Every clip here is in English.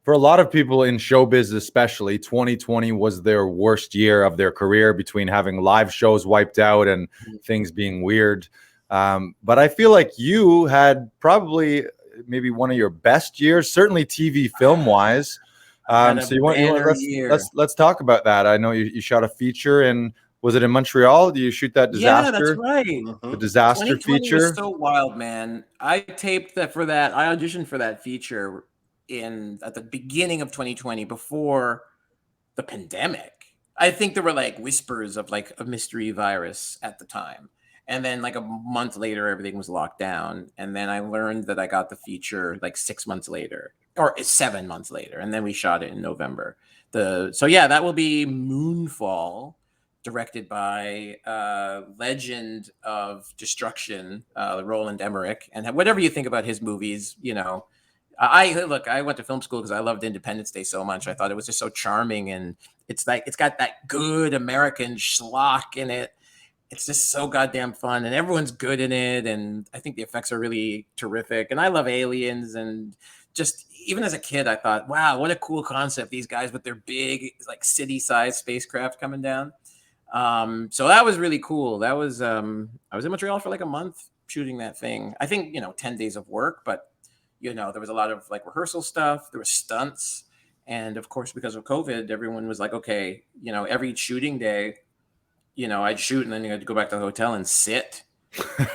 For a lot of people in showbiz, especially, 2020 was their worst year of their career between having live shows wiped out and things being weird. But I feel like you had probably maybe one of your best years, certainly TV film wise. I had a So you want banner let's year. let's talk about that. I know you shot a feature in, was it in Montreal? Do you shoot that Yeah, that's disaster, right. the disaster 2020 was feature? so wild, man. I taped that for that. I auditioned for that feature in at the beginning of 2020 before the pandemic. I think there were like whispers of like a mystery virus at the time. And then like a month later, everything was locked down. And then I learned that I got the feature like 6 months later or 7 months later. And then we shot it in November. So yeah, that will be Moonfall, directed by legend of destruction, Roland Emmerich. And whatever you think about his movies, I went to film school because I loved Independence Day so much. I thought it was just so charming, and it's like it's got that good American schlock in it. It's just so goddamn fun, and everyone's good in it. And I think the effects are really terrific. And I love aliens, and just even as a kid, I thought, wow, what a cool concept! These guys with their big, like city-sized spacecraft coming down. So that was really cool. I was in Montreal for like a month shooting that thing. I think 10 days of work, but there was a lot of like rehearsal stuff. There was stunts, and of course, because of COVID, everyone was like, okay, every shooting day, I'd shoot and then you had to go back to the hotel and sit.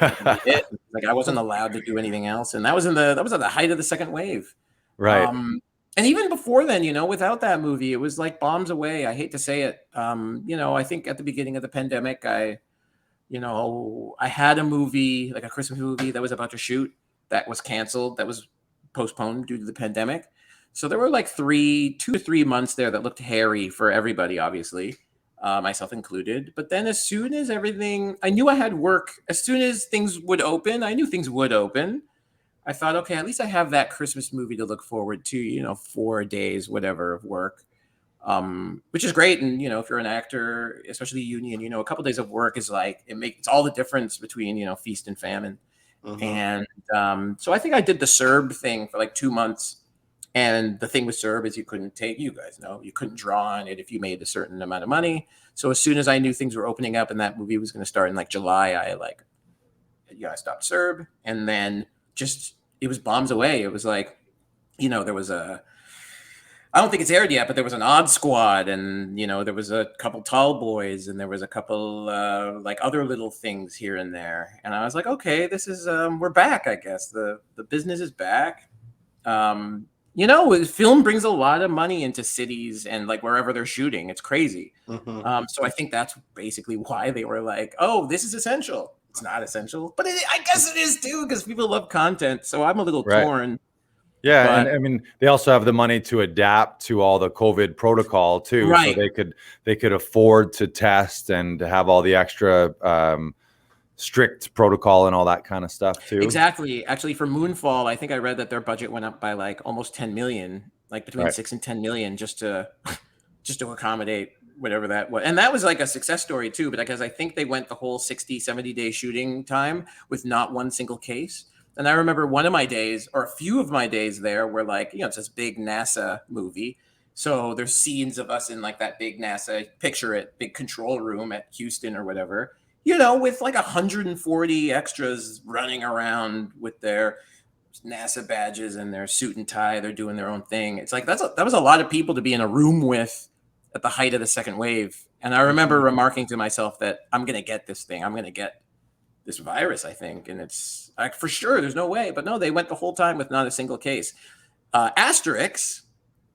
And be it. Like I wasn't allowed to do anything else, and that was at the height of the second wave. Right. And even before then, without that movie, it was like bombs away. I hate to say it. I think at the beginning of the pandemic, I had a movie, like a Christmas movie that was about to shoot that was canceled, that was postponed due to the pandemic. So there were like 2 to 3 months there that looked hairy for everybody, obviously, myself included. But then as soon as I knew I had work, as soon as things would open, I knew things would open. I thought, okay, at least I have that Christmas movie to look forward to, 4 days, whatever, of work, which is great. And, if you're an actor, especially union, a couple days of work is like, it's all the difference between, feast and famine. And so I think I did the CERB thing for like 2 months. And the thing with CERB is you couldn't draw on it if you made a certain amount of money. So as soon as I knew things were opening up and that movie was going to start in like July, I stopped CERB, and then just it was bombs away. It was like, there was I don't think it's aired yet, but there was an Odd Squad, and there was a couple Tall Boys, and there was a couple like other little things here and there. And I was like, okay, this is we're back. I guess the business is back. Film brings a lot of money into cities and like wherever they're shooting. It's crazy. So I think that's basically why they were like, oh, this is essential. It's not essential, but I guess it is too, because people love content. So I'm a little torn. Yeah, and But I mean, they also have the money to adapt to all the COVID protocol too, so right, they could afford to test and to have all the extra strict protocol and all that kind of stuff too. exactly. Actually, for Moonfall, I think I read that their budget went up by like almost 10 million, like between Right. 6 and 10 million, just to accommodate whatever that was. And that was like a success story too, but because I think they went the whole 60, 70-day shooting time with not one single case. And I remember one of my days, or a few of my days there, were like, it's this big NASA movie. So there's scenes of us in like that big NASA, picture it, big control room at Houston or whatever, with like 140 extras running around with their NASA badges and their suit and tie. They're doing their own thing. It's like that was a lot of people to be in a room with at the height of the second wave. And I remember remarking to myself that I'm going to get this thing. I'm going to get this virus, I think. And it's like, for sure, there's no way. But no, they went the whole time with not a single case. Asterix,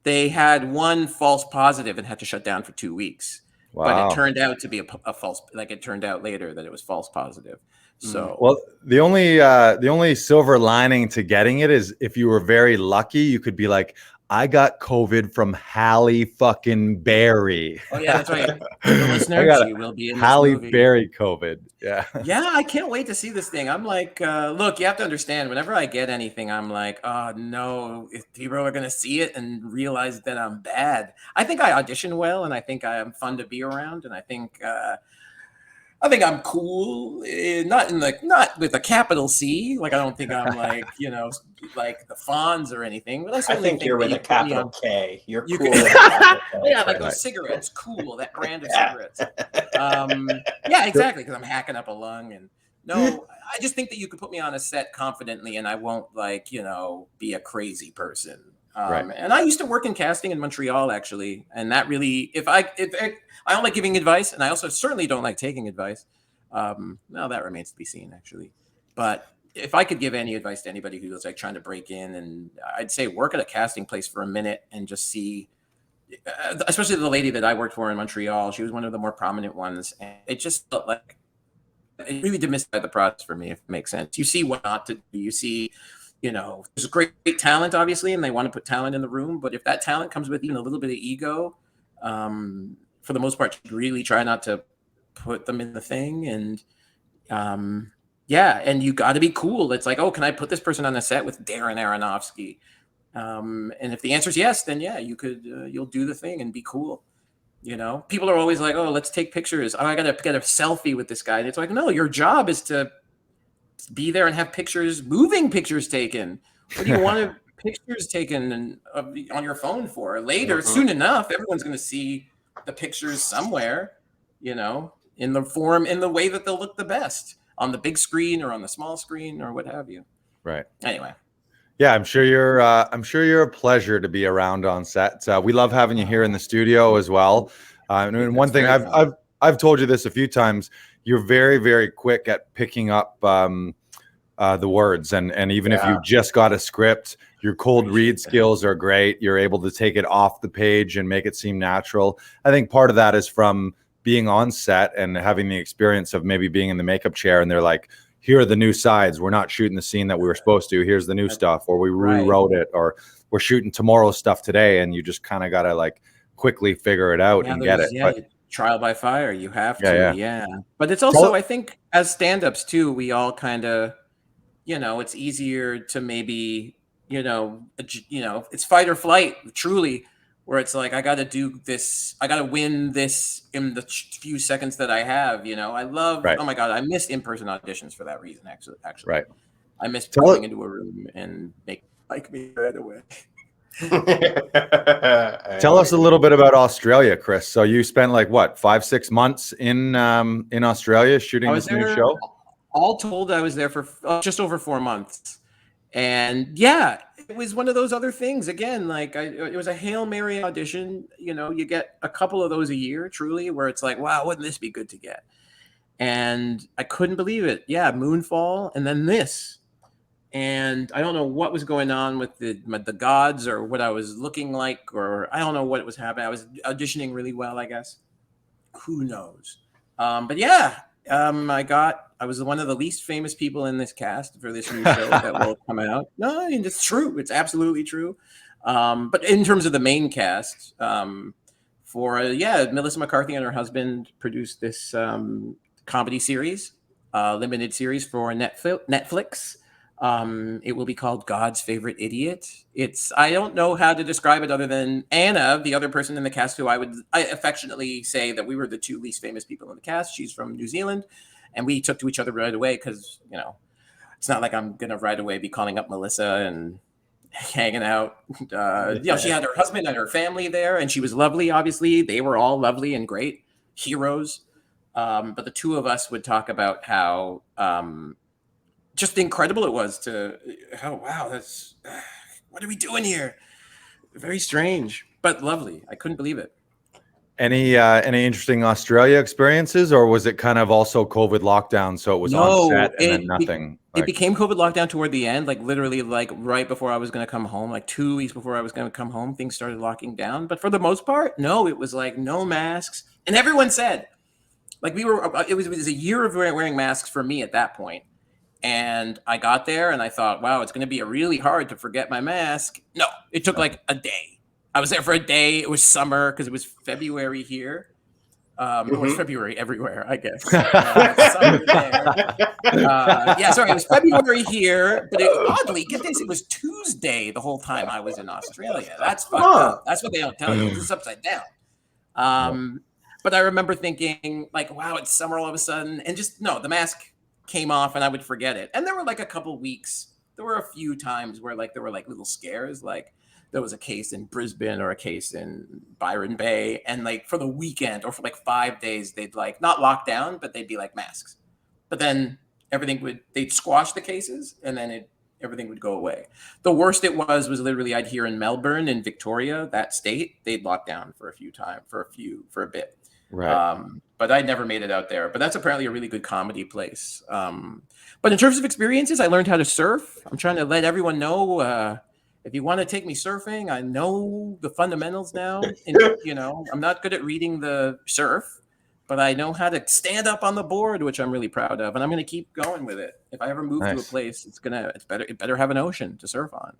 they had one false positive and had to shut down for 2 weeks. Wow. But it turned out to be a false, like it turned out later that it was false positive. So well, the only silver lining to getting it is if you were very lucky, you could be like, I got COVID from Halle fucking Berry. Oh yeah, that's right. The listener, she will be in Halle this movie. Berry COVID. Yeah. Yeah, I can't wait to see this thing. I'm like, look, you have to understand, whenever I get anything, I'm like, oh no, if people are gonna see it and realize that I'm bad. I think I audition well, and I think I am fun to be around, and I think I think I'm cool, not with a capital C. Like I don't think I'm like like the Fonz or anything. But I I certainly think you're that with you a put me capital on. K. You're You cool can, with a capital K. yeah, like Chris. those cigarettes, cool. That brand of Yeah. cigarettes. Yeah, exactly. Because I'm hacking up a lung, and no, I just think that you could put me on a set confidently, and I won't be a crazy person. Right. And I used to work in casting in Montreal, actually, and that really, I don't like giving advice, and I also certainly don't like taking advice. Well, that remains to be seen, actually. But if I could give any advice to anybody who was like trying to break in, and I'd say work at a casting place for a minute and just see, especially the lady that I worked for in Montreal. She was one of the more prominent ones, and it just felt like it really demystified the process for me, if it makes sense. You see what not to do. You see, there's great talent, obviously, and they want to put talent in the room. But if that talent comes with even a little bit of ego, for the most part, really try not to put them in the thing. And yeah, and you got to be cool. It's like, oh, can I put this person on the set with Darren Aronofsky? And if the answer is yes, then yeah, you'll do the thing and be cool. People are always like, oh, let's take pictures. Oh, I got to get a selfie with this guy. And it's like, no, your job is to be there and have moving pictures taken. What do you want pictures taken on your phone for? Later, soon enough, everyone's going to see the pictures somewhere, in the way that they'll look the best on the big screen or on the small screen or what have you. Right. Anyway. Yeah, I'm sure you're a pleasure to be around on set. We love having you here in the studio as well. And one thing I've told you this a few times, you're very, very quick at picking up the words, and even if you just got a script, your cold read skills are great. You're able to take it off the page and make it seem natural. I think part of that is from being on set and having the experience of maybe being in the makeup chair, and they're like, here are the new sides. We're not shooting the scene that we were supposed to. Here's the new stuff, or we rewrote it, or we're shooting tomorrow's stuff today. And you just kind of got to like quickly figure it out and get it. Yeah, trial by fire. You have to. Yeah. But it's also, I think, as stand-ups too, we all kind of, it's easier to maybe, it's fight or flight, truly, where it's like, I got to do this. I got to win this in the few seconds that I have. I love, oh my God, I missed in-person auditions for that reason, actually. Right. I missed going into a room and make like me right away. Tell us a little bit about Australia, Chris. So you spent like what, 5-6 months in Australia shooting this new show? All told, I was there for just over 4 months. And yeah, it was one of those other things. Again, like it was a Hail Mary audition. You get a couple of those a year, truly, where it's like, wow, wouldn't this be good to get? And I couldn't believe it. Yeah, Moonfall, and then this. And I don't know what was going on with the gods, or what I was looking like, or I don't know what was happening. I was auditioning really well, I guess. Who knows? But yeah, I was one of the least famous people in this cast for this new show that will come out. No, I mean, it's true. It's absolutely true. But in terms of the main cast, Melissa McCarthy and her husband produced this comedy series, limited series for Netflix. It will be called God's Favorite Idiot. I don't know how to describe it other than Anna, the other person in the cast, who I affectionately say that we were the two least famous people in the cast. She's from New Zealand, and we took to each other right away because, it's not like I'm going to right away be calling up Melissa and hanging out. She had her husband and her family there, and she was lovely, obviously. They were all lovely and great heroes. But the two of us would talk about how just incredible it was what are we doing here? Very strange, but lovely. I couldn't believe it. Any interesting Australia experiences, or was it kind of also COVID lockdown? So it was on set and then nothing. It became COVID lockdown toward the end, like literally like right before I was going to come home, like 2 weeks before I was going to come home, things started locking down. But for the most part, no, it was like no masks. And everyone said, like it was a year of wearing masks for me at that point. And I got there and I thought, wow, it's going to be really hard to forget my mask. No, it took like a day. I was there for a day. It was summer because it was February here. It was February everywhere, I guess. Summer there. It was February here. But oddly, get this, it was Tuesday the whole time I was in Australia. That's fucked up. That's what they don't tell you. This is upside down. But I remember thinking like, wow, it's summer all of a sudden. And just, no, the mask came off and I would forget it. And there were like a couple weeks, there were a few times where like there were like little scares, like there was a case in Brisbane or a case in Byron Bay. And like for the weekend or for like 5 days, they'd like not lock down, but they'd be like masks. But then they'd squash the cases and then everything would go away. The worst it was literally I'd hear in Melbourne and Victoria, that state, they'd lock down for a bit. Right. But I never made it out there. But that's apparently a really good comedy place. But in terms of experiences, I learned how to surf. I'm trying to let everyone know, if you want to take me surfing, I know the fundamentals now. And, I'm not good at reading the surf, but I know how to stand up on the board, which I'm really proud of, and I'm going to keep going with it. If I ever move to a place, it better have an ocean to surf on.